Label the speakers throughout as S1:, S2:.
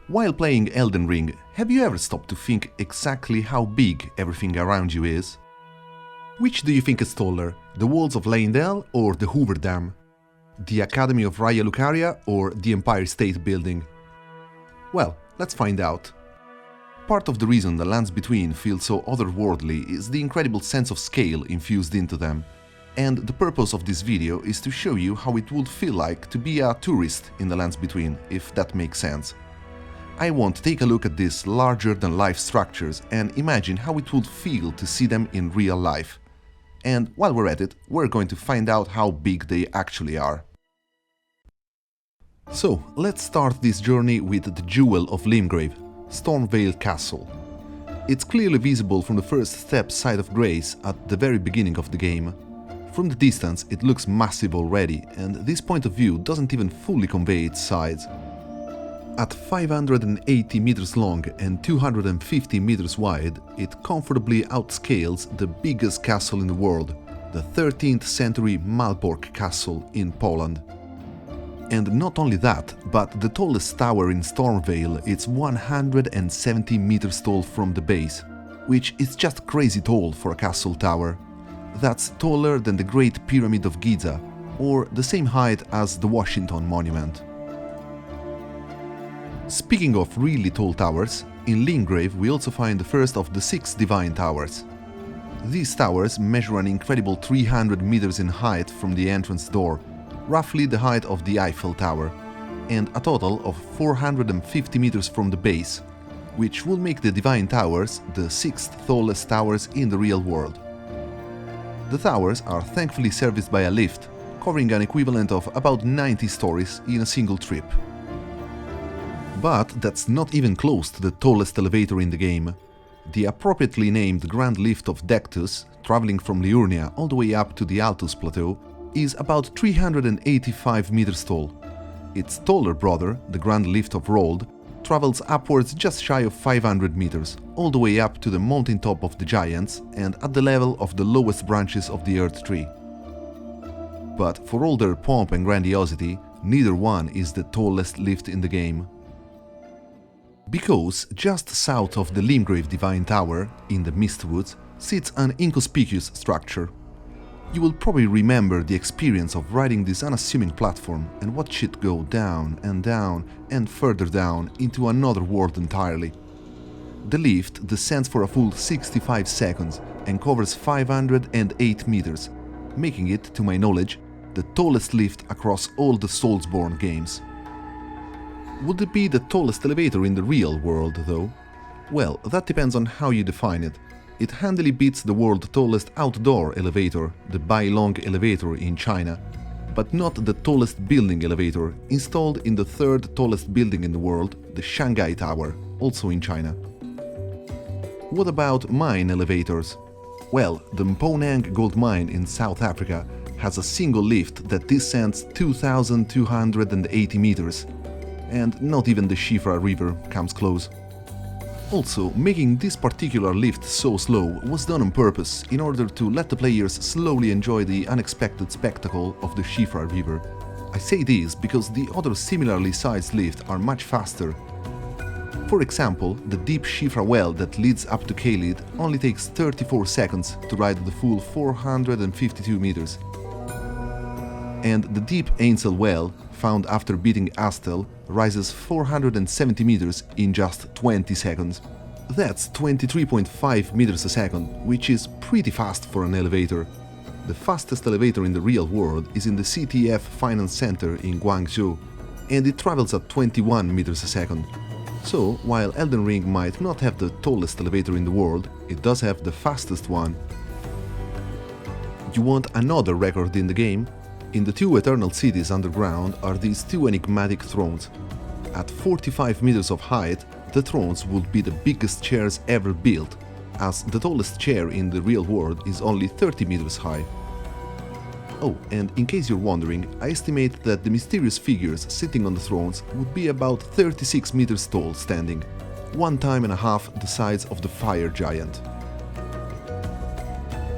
S1: While playing Elden Ring, have you ever stopped to think exactly how big everything around you is? Which do you think is taller, the walls of Leyndell or the Hoover Dam? The Academy of Raya Lucaria or the Empire State Building? Well, let's find out. Part of the reason the lands between feel so otherworldly is the incredible sense of scale infused into them. And the purpose of this video is to show you how it would feel like to be a tourist in the lands between, if that makes sense. I want to take a look at these larger-than-life structures and imagine how it would feel to see them in real life. And while we're at it, we're going to find out how big they actually are. So, let's start this journey with the jewel of Limgrave, Stormveil Castle. It's clearly visible from the first step side of grace at the very beginning of the game. From the distance it looks massive already, and this point of view doesn't even fully convey its size. At 580 meters long and 250 meters wide, it comfortably outscales the biggest castle in the world, the 13th century Malbork Castle in Poland. And not only that, but the tallest tower in Stormveil is 170 meters tall from the base, which is just crazy tall for a castle tower. That's taller than the Great Pyramid of Giza, or the same height as the Washington Monument. Speaking of really tall towers, in Limgrave we also find the first of the 6 Divine Towers. These towers measure an incredible 300 meters in height from the entrance door, roughly the height of the Eiffel Tower, and a total of 450 meters from the base, which will make the Divine Towers the 6th tallest towers in the real world. The towers are thankfully serviced by a lift, covering an equivalent of about 90 stories in a single trip. But that's not even close to the tallest elevator in the game. The appropriately named Grand Lift of Dectus, traveling from Liurnia all the way up to the Altus Plateau, is about 385 meters tall. Its taller brother, the Grand Lift of Rold, travels upwards just shy of 500 meters, all the way up to the Mountaintop of the Giants and at the level of the lowest branches of the Earth Tree. But for all their pomp and grandiosity, neither one is the tallest lift in the game. Because just south of the Limgrave Divine Tower, in the Mistwoods, sits an inconspicuous structure. You will probably remember the experience of riding this unassuming platform and watch it go down and further down into another world entirely. The lift descends for a full 65 seconds and covers 508 meters, making it, to my knowledge, the tallest lift across all the Soulsborne games. Would it be the tallest elevator in the real world, though? Well, that depends on how you define it. It handily beats the world's tallest outdoor elevator, the Bailong elevator in China, but not the tallest building elevator, installed in the 3rd tallest building in the world, the Shanghai Tower, also in China. What about mine elevators? Well, the Mponeng gold mine in South Africa has a single lift that descends 2,280 meters, and not even the Siofra River comes close. Also, making this particular lift so slow was done on purpose in order to let the players slowly enjoy the unexpected spectacle of the Siofra River. I say this because the other similarly sized lifts are much faster. For example, the deep Siofra Well that leads up to Caelid only takes 34 seconds to ride the full 452 meters. And the deep Ainsel Well, found after beating Astel, rises 470 meters in just 20 seconds. That's 23.5 meters a second, which is pretty fast for an elevator. The fastest elevator in the real world is in the CTF Finance Center in Guangzhou, and it travels at 21 meters a second. So, while Elden Ring might not have the tallest elevator in the world, it does have the fastest one. You want another record in the game? In the 2 Eternal Cities underground are these 2 enigmatic thrones. At 45 meters of height, the thrones would be the biggest chairs ever built, as the tallest chair in the real world is only 30 meters high. Oh, and in case you're wondering, I estimate that the mysterious figures sitting on the thrones would be about 36 meters tall standing, 1.5 times the size of the fire giant.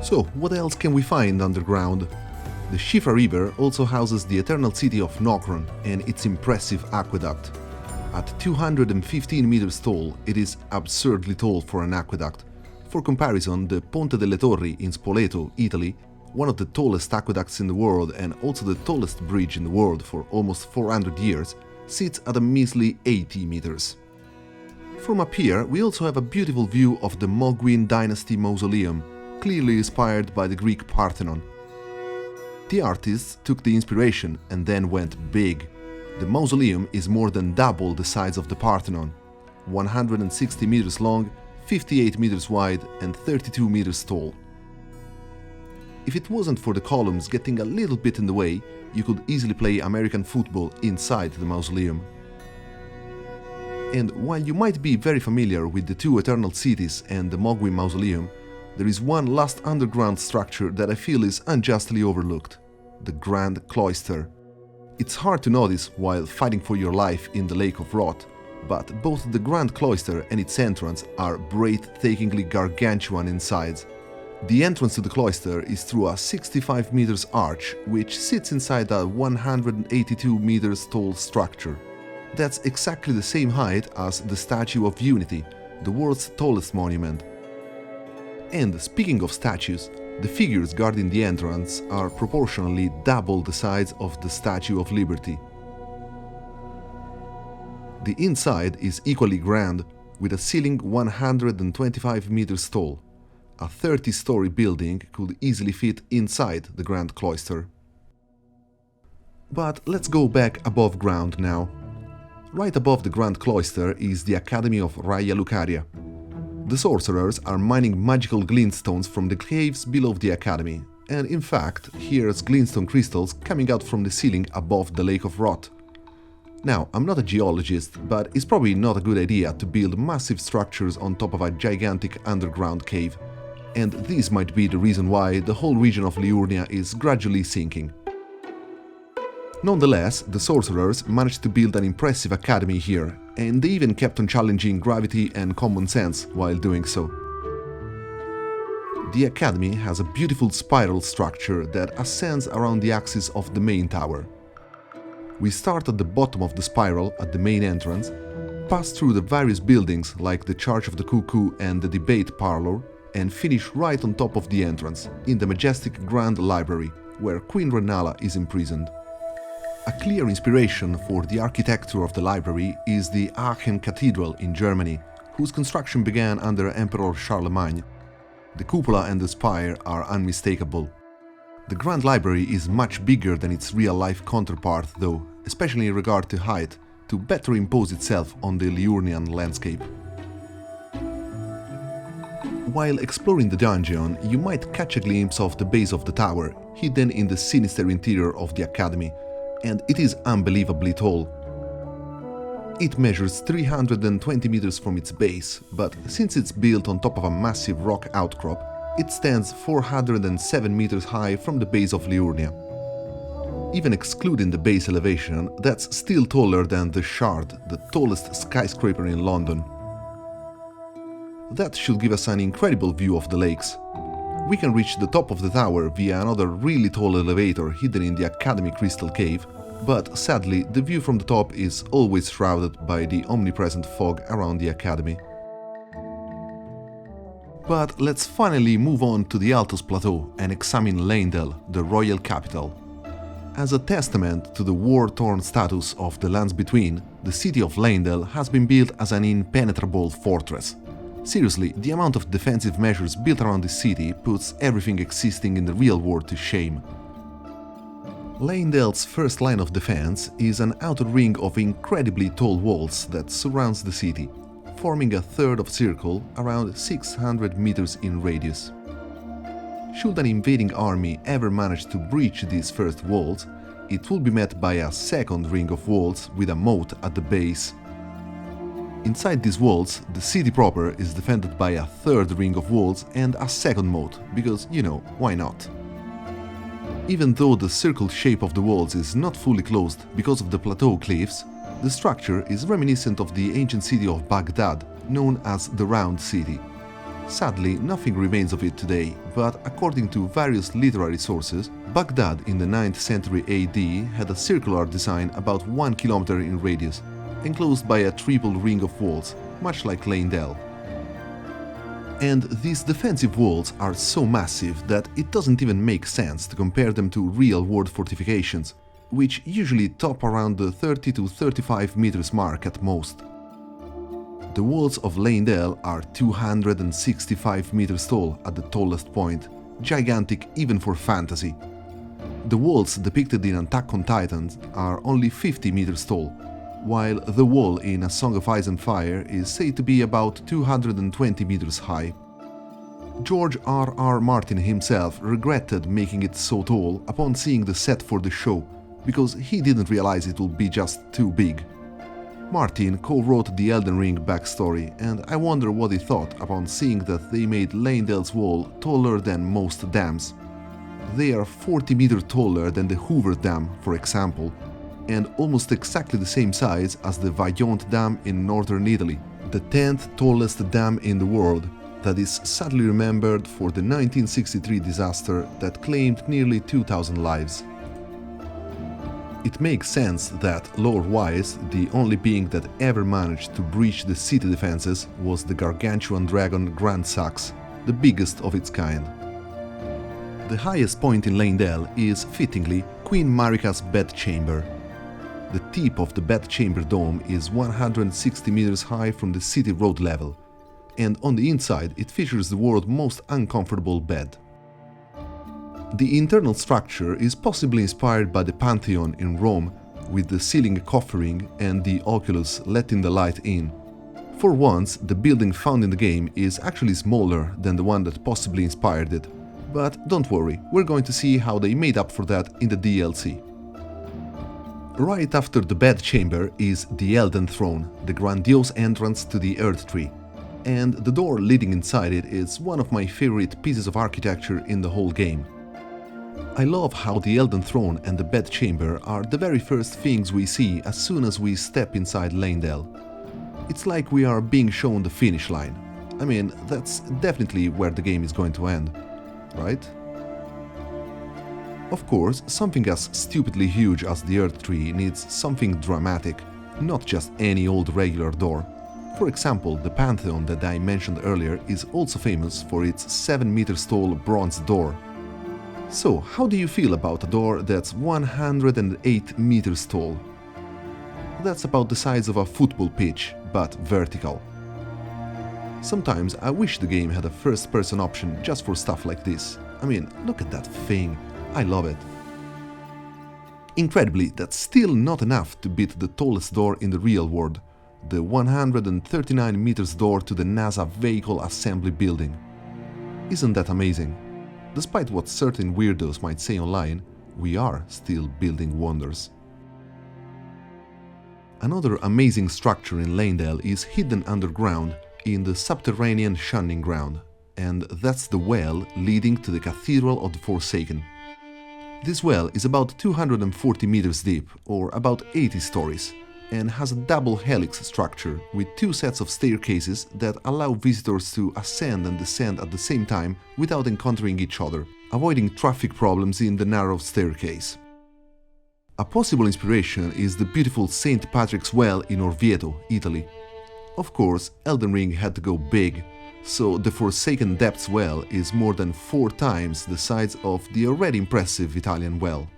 S1: So, what else can we find underground? The Siofra River also houses the Eternal City of Nokron and its impressive aqueduct. At 215 meters tall, it is absurdly tall for an aqueduct. For comparison, the Ponte delle Torri in Spoleto, Italy, one of the tallest aqueducts in the world and also the tallest bridge in the world for almost 400 years, sits at a measly 80 meters. From up here, we also have a beautiful view of the Mogwin Dynasty mausoleum, clearly inspired by the Greek Parthenon. The artists took the inspiration and then went big. The mausoleum is more than double the size of the Parthenon, 160 meters long, 58 meters wide and 32 meters tall. If it wasn't for the columns getting a little bit in the way, you could easily play American football inside the mausoleum. And while you might be very familiar with the two Eternal Cities and the Mogwin Mausoleum, there is one last underground structure that I feel is unjustly overlooked: the Grand Cloister. It's hard to notice while fighting for your life in the Lake of Rot, but both the Grand Cloister and its entrance are breathtakingly gargantuan in size. The entrance to the cloister is through a 65 meters arch, which sits inside a 182 meters tall structure. That's exactly the same height as the Statue of Unity, the world's tallest monument. And speaking of statues, the figures guarding the entrance are proportionally double the size of the Statue of Liberty. The inside is equally grand, with a ceiling 125 meters tall. A 30-story building could easily fit inside the Grand Cloister. But let's go back above ground now. Right above the Grand Cloister is the Academy of Raya Lucaria. The sorcerers are mining magical glintstones from the caves below the Academy, and in fact, here's glintstone crystals coming out from the ceiling above the Lake of Rot. Now, I'm not a geologist, but it's probably not a good idea to build massive structures on top of a gigantic underground cave. And this might be the reason why the whole region of Liurnia is gradually sinking. Nonetheless, the sorcerers managed to build an impressive academy here, and they even kept on challenging gravity and common sense while doing so. The academy has a beautiful spiral structure that ascends around the axis of the main tower. We start at the bottom of the spiral at the main entrance, pass through the various buildings like the Church of the Cuckoo and the Debate Parlor, and finish right on top of the entrance, in the majestic Grand Library, where Queen Rennala is imprisoned. A clear inspiration for the architecture of the library is the Aachen Cathedral in Germany, whose construction began under Emperor Charlemagne. The cupola and the spire are unmistakable. The Grand Library is much bigger than its real-life counterpart though, especially in regard to height, to better impose itself on the Liurnian landscape. While exploring the dungeon, you might catch a glimpse of the base of the tower, hidden in the sinister interior of the academy, and it is unbelievably tall. It measures 320 meters from its base, but since it's built on top of a massive rock outcrop, it stands 407 meters high from the base of Liurnia. Even excluding the base elevation, that's still taller than the Shard, the tallest skyscraper in London. That should give us an incredible view of the lakes. We can reach the top of the tower via another really tall elevator hidden in the Academy Crystal Cave, but sadly the view from the top is always shrouded by the omnipresent fog around the Academy. But let's finally move on to the Altos Plateau and examine Leyndell, the royal capital. As a testament to the war-torn status of the lands between, the city of Leyndell has been built as an impenetrable fortress. Seriously, the amount of defensive measures built around this city puts everything existing in the real world to shame. Leyndell's first line of defense is an outer ring of incredibly tall walls that surrounds the city, forming a third of circle around 600 meters in radius. Should an invading army ever manage to breach these first walls, it will be met by a second ring of walls with a moat at the base. Inside these walls, the city proper is defended by a third ring of walls and a second moat, because, you know, why not? Even though the circle shape of the walls is not fully closed because of the plateau cliffs, the structure is reminiscent of the ancient city of Baghdad, known as the Round City. Sadly, nothing remains of it today, but according to various literary sources, Baghdad in the 9th century AD had a circular design about 1 kilometer in radius, enclosed by a triple ring of walls, much like Leyndell. And these defensive walls are so massive that it doesn't even make sense to compare them to real-world fortifications, which usually top around the 30 to 35 meters mark at most. The walls of Leyndell are 265 meters tall at the tallest point, gigantic even for fantasy. The walls depicted in Attack on Titan are only 50 meters tall, while the wall in A Song of Ice and Fire is said to be about 220 meters high. George R.R. Martin himself regretted making it so tall upon seeing the set for the show, because he didn't realize it would be just too big. Martin co-wrote the Elden Ring backstory, and I wonder what he thought upon seeing that they made Leyndell's wall taller than most dams. They are 40 meters taller than the Hoover Dam, for example, and almost exactly the same size as the Vaillant Dam in northern Italy, the 10th tallest dam in the world, that is sadly remembered for the 1963 disaster that claimed nearly 2,000 lives. It makes sense that, lore-wise, the only being that ever managed to breach the city defenses was the gargantuan dragon Grand Sax, the biggest of its kind. The highest point in Leyndell is, fittingly, Queen Marika's bedchamber. The tip of the bedchamber dome is 160 meters high from the city road level, and on the inside it features the world's most uncomfortable bed. The internal structure is possibly inspired by the Pantheon in Rome, with the ceiling coffering and the oculus letting the light in. For once, the building found in the game is actually smaller than the one that possibly inspired it, but don't worry, we're going to see how they made up for that in the DLC. Right after the bedchamber is the Elden Throne, the grandiose entrance to the Earth Tree, and the door leading inside it is one of my favorite pieces of architecture in the whole game. I love how the Elden Throne and the bedchamber are the very first things we see as soon as we step inside Leyndell. It's like we are being shown the finish line. I mean, that's definitely where the game is going to end, right? Of course, something as stupidly huge as the Earth Tree needs something dramatic, not just any old regular door. For example, the Pantheon that I mentioned earlier is also famous for its 7 meters tall bronze door. So, how do you feel about a door that's 108 meters tall? That's about the size of a football pitch, but vertical. Sometimes I wish the game had a first-person option just for stuff like this. I mean, look at that thing. I love it. Incredibly, that's still not enough to beat the tallest door in the real world, the 139 meters door to the NASA Vehicle Assembly Building. Isn't that amazing? Despite what certain weirdos might say online, we are still building wonders. Another amazing structure in Leyndell is hidden underground in the subterranean shunning ground, and that's the well leading to the Cathedral of the Forsaken. This well is about 240 meters deep, or about 80 stories, and has a double helix structure with 2 sets of staircases that allow visitors to ascend and descend at the same time without encountering each other, avoiding traffic problems in the narrow staircase. A possible inspiration is the beautiful St. Patrick's Well in Orvieto, Italy. Of course, Elden Ring had to go big, so the Forsaken Depths Well is more than 4 times the size of the already impressive Italian well.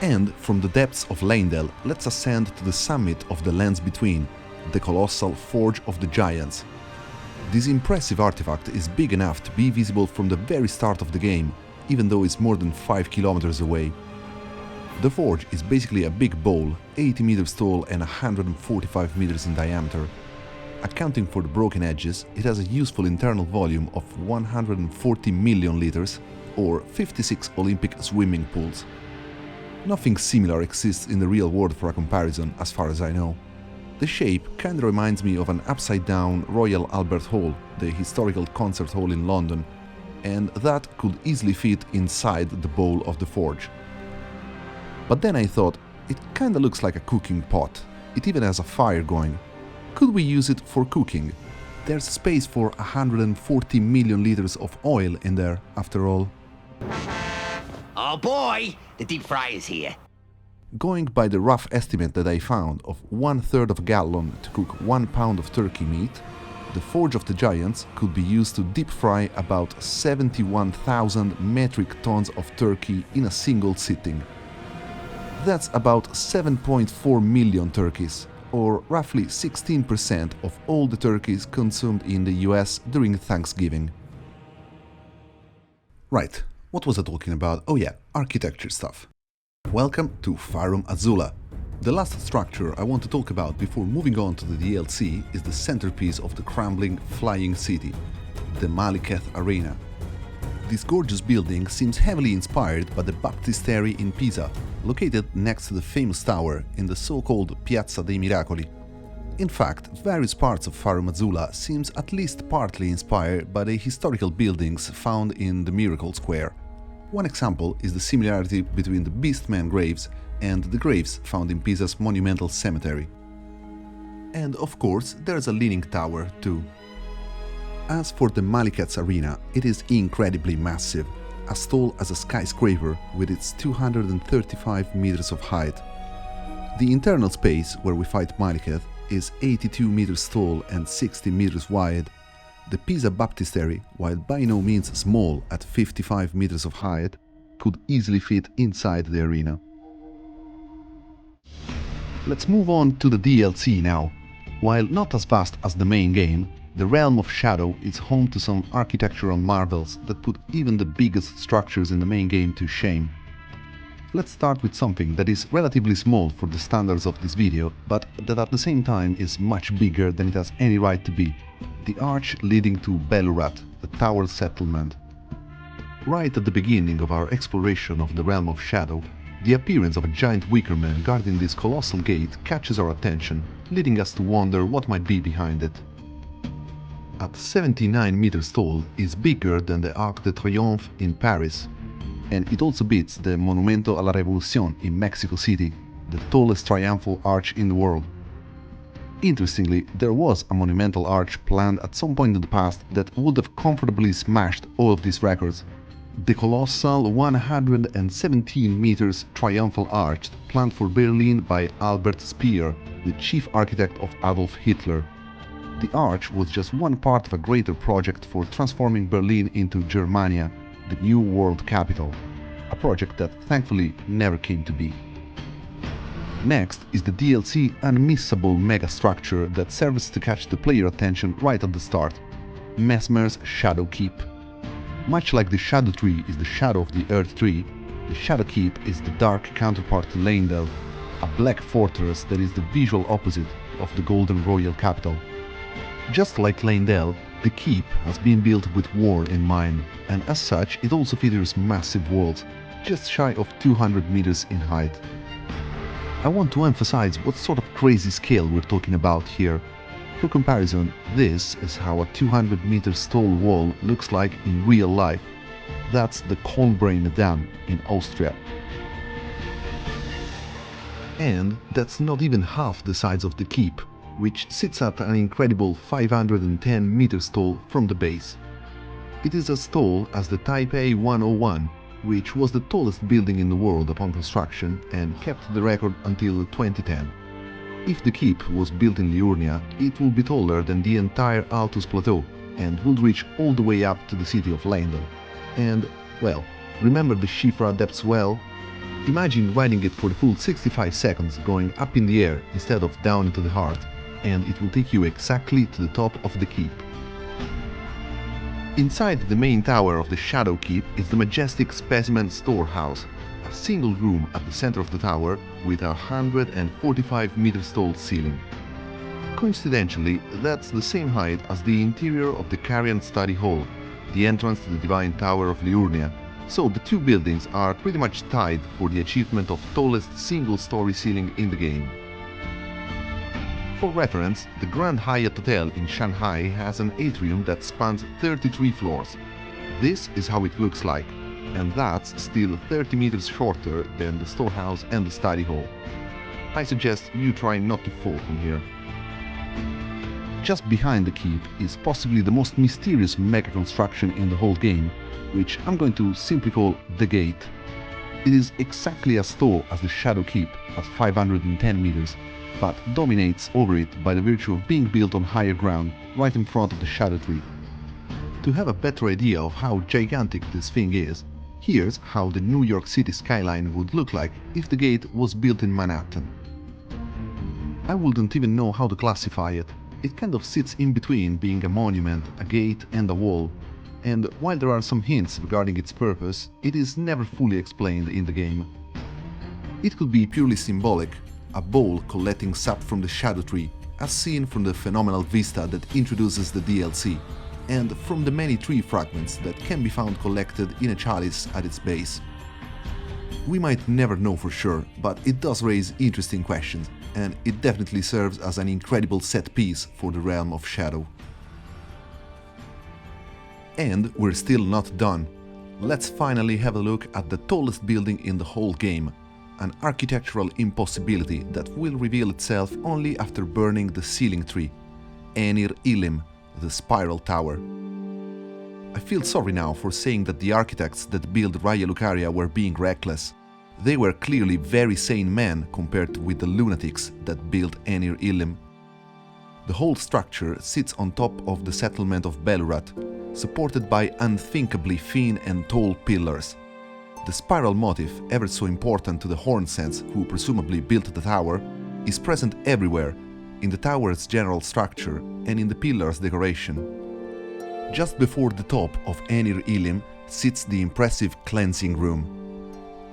S1: And from the depths of Leyndell, let's ascend to the summit of the Lands Between, the colossal Forge of the Giants. This impressive artifact is big enough to be visible from the very start of the game, even though it's more than 5 kilometers away. The forge is basically a big bowl, 80 meters tall and 145 meters in diameter. Accounting for the broken edges, it has a useful internal volume of 140 million liters, or 56 Olympic swimming pools. Nothing similar exists in the real world for a comparison, as far as I know. The shape kinda reminds me of an upside-down Royal Albert Hall, the historical concert hall in London, and that could easily fit inside the bowl of the forge. But then I thought, it kinda looks like a cooking pot. It even has a fire going. Could we use it for cooking? There's space for 140 million liters of oil in there, after all.
S2: Oh boy, the deep fry is here.
S1: Going by the rough estimate that I found of 1/3 of a gallon to cook 1 pound of turkey meat, the Forge of the Giants could be used to deep fry about 71,000 metric tons of turkey in a single sitting. That's about 7.4 million turkeys, or roughly 16% of all the turkeys consumed in the US during Thanksgiving. Right, what was I talking about? Oh yeah, architecture stuff. Welcome to Farum Azula. The last structure I want to talk about before moving on to the DLC is the centerpiece of the crumbling flying city, the Malekith Arena. This gorgeous building seems heavily inspired by the Baptistery in Pisa, located next to the famous tower in the so-called Piazza dei Miracoli. In fact, various parts of Farum Azula seems at least partly inspired by the historical buildings found in the Miracle Square. One example is the similarity between the Beastman graves and the graves found in Pisa's monumental cemetery. And of course, there's a leaning tower too. As for the Malekith's arena, it is incredibly massive, as tall as a skyscraper with its 235 meters of height. The internal space where we fight Malekith is 82 meters tall and 60 meters wide. The Pisa Baptistery, while by no means small at 55 meters of height, could easily fit inside the arena. Let's move on to the DLC now. While not as vast as the main game, the Realm of Shadow is home to some architectural marvels that put even the biggest structures in the main game to shame. Let's start with something that is relatively small for the standards of this video, but that at the same time is much bigger than it has any right to be. The arch leading to Belurat, the tower settlement. Right at the beginning of our exploration of the Realm of Shadow, the appearance of a giant wicker man guarding this colossal gate catches our attention, leading us to wonder what might be behind it. At 79 meters tall, it's bigger than the Arc de Triomphe in Paris, and it also beats the Monumento a la Revolución in Mexico City, the tallest triumphal arch in the world. Interestingly, there was a monumental arch planned at some point in the past that would have comfortably smashed all of these records. The colossal 117 meters triumphal arch planned for Berlin by Albert Speer, the chief architect of Adolf Hitler. The arch was just one part of a greater project for transforming Berlin into Germania, the new world capital, a project that thankfully never came to be. Next is the DLC unmissable megastructure that serves to catch the player attention right at the start, Messmer's Shadow Keep. Much like the Shadow Tree is the shadow of the Earth Tree, the Shadow Keep is the dark counterpart to Leyndell, a black fortress that is the visual opposite of the Golden Royal Capital. Just like Leyndell, the keep has been built with war in mind, and as such it also features massive walls, just shy of 200 meters in height. I want to emphasize what sort of crazy scale we're talking about here. For comparison, this is how a 200 meters tall wall looks like in real life. That's the Kolnbrain Dam in Austria. And that's not even half the size of the keep, which sits at an incredible 510 meters tall from the base. It is as tall as the Taipei 101, which was the tallest building in the world upon construction and kept the record until 2010. If the keep was built in Liurnia, it would be taller than the entire Altus Plateau and would reach all the way up to the city of Leyndell. And, well, remember the Siofra Well? Imagine riding it for the full 65 seconds going up in the air instead of down into the heart, and it will take you exactly to the top of the keep. Inside the main tower of the Shadow Keep is the majestic Specimen Storehouse, a single room at the center of the tower with a 145 meters tall ceiling. Coincidentally, that's the same height as the interior of the Carian Study Hall, the entrance to the Divine Tower of Liurnia, so the two buildings are pretty much tied for the achievement of tallest single-story ceiling in the game. For reference, the Grand Hyatt Hotel in Shanghai has an atrium that spans 33 floors. This is how it looks like, and that's still 30 meters shorter than the storehouse and the study hall. I suggest you try not to fall from here. Just behind the keep is possibly the most mysterious mega construction in the whole game, which I'm going to simply call the Gate. It is exactly as tall as the Shadow Keep at 510 meters, but dominates over it by the virtue of being built on higher ground, right in front of the Shadow Tree. To have a better idea of how gigantic this thing is, here's how the New York City skyline would look like if the gate was built in Manhattan. I wouldn't even know how to classify it. It kind of sits in between being a monument, a gate and a wall, and while there are some hints regarding its purpose, it is never fully explained in the game. It could be purely symbolic, a bowl collecting sap from the Shadow Tree, as seen from the phenomenal vista that introduces the DLC, and from the many tree fragments that can be found collected in a chalice at its base. We might never know for sure, but it does raise interesting questions, and it definitely serves as an incredible set piece for the realm of Shadow. And we're still not done. Let's finally have a look at the tallest building in the whole game, an architectural impossibility that will reveal itself only after burning the ceiling tree, Enir-ilim, the Spiral Tower. I feel sorry now for saying that the architects that built Raya Lucaria were being reckless. They were clearly very sane men compared with the lunatics that built Enir-ilim. The whole structure sits on top of the settlement of Belurat, supported by unthinkably thin and tall pillars. The spiral motif, ever so important to the Hornsens who presumably built the tower, is present everywhere, in the tower's general structure and in the pillar's decoration. Just before the top of Enir-ilim sits the impressive cleansing room.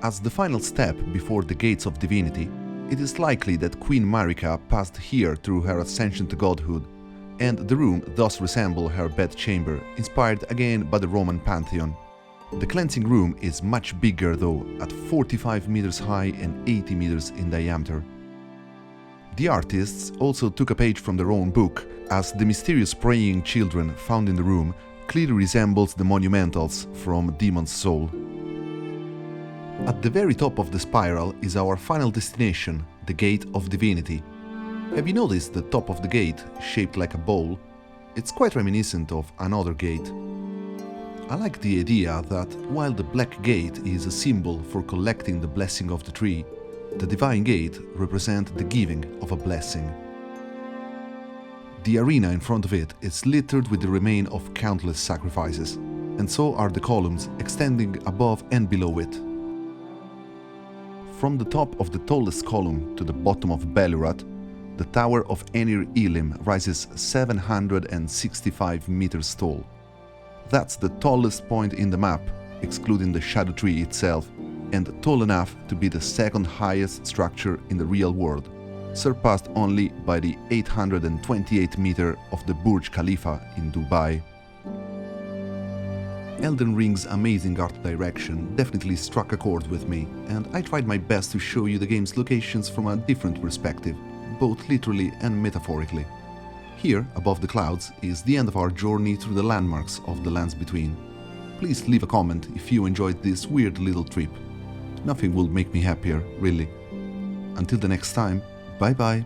S1: As the final step before the Gates of Divinity, it is likely that Queen Marika passed here through her ascension to godhood, and the room thus resembles her bedchamber, inspired again by the Roman pantheon. The cleansing room is much bigger though, at 45 meters high and 80 meters in diameter. The artists also took a page from their own book, as the mysterious praying children found in the room clearly resembles the monumentals from Demon's Soul. At the very top of the spiral is our final destination, the Gate of Divinity. Have you noticed the top of the gate, shaped like a bowl? It's quite reminiscent of another gate. I like the idea that while the Black Gate is a symbol for collecting the blessing of the tree, the Divine Gate represents the giving of a blessing. The arena in front of it is littered with the remains of countless sacrifices, and so are the columns extending above and below it. From the top of the tallest column to the bottom of Belurat, the Tower of Enir-ilim rises 765 meters tall. That's the tallest point in the map, excluding the Shadow Tree itself, and tall enough to be the second highest structure in the real world, surpassed only by the 828 meter of the Burj Khalifa in Dubai. Elden Ring's amazing art direction definitely struck a chord with me, and I tried my best to show you the game's locations from a different perspective, both literally and metaphorically. Here, above the clouds, is the end of our journey through the landmarks of the lands between. Please leave a comment if you enjoyed this weird little trip. Nothing will make me happier, really. Until the next time, bye bye.